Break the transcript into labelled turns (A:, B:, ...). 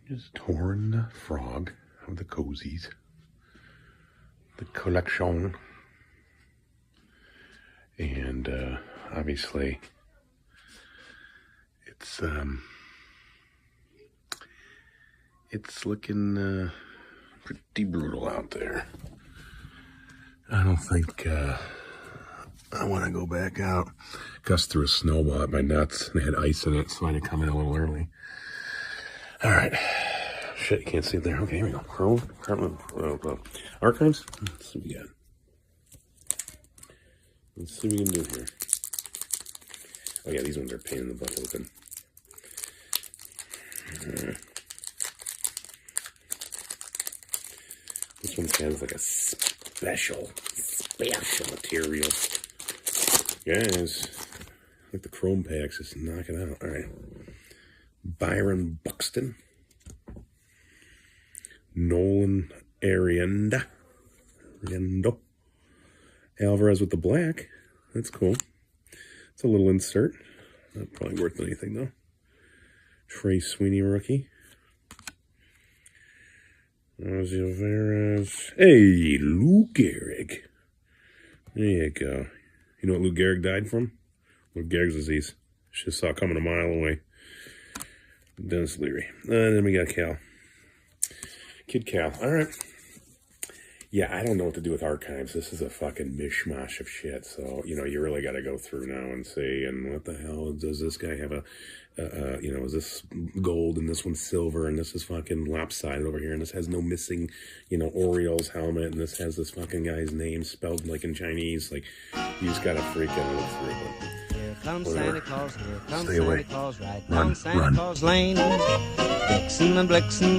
A: Just torn the frog of the cozies. The collection. And obviously it's looking pretty brutal out there. I don't think I want to go back out. Gus threw a snowball at my nuts and it had ice in it, so I had to come in a little early. All right. Shit, you can't see it there. Okay, here we go. Chrome, archives. Let's see what we got. Let's see what we can do here. Oh yeah, these ones are a pain in the butt to open. This one has like a special material. Guys, like the chrome packs, just knock it out. All right. Byron Buxton. Nolan Arianda. Alvarez with the black. That's cool. It's a little insert. Not probably worth anything, though. Trey Sweeney rookie. Ozzy Alvarez. Hey, Lou Gehrig. There you go. You know what Lou Gehrig died from? Lou Gehrig's disease. Just saw it coming a mile away. Dennis Leary. And then we got Cal. Kid Cal. All right. Yeah, I don't know what to do with archives. This is a fucking mishmash of shit. So, you know, you really got to go through now and see, and what the hell does this guy have you know, is this gold and this one's silver and this is fucking lopsided over here and this has no missing, you know, Orioles helmet and this has this fucking guy's name spelled like in Chinese. Like, you just got to freaking look through it. Here comes Santa Claus, here comes Santa Claus, right down Santa Claus Lane. Dixon and Blixen.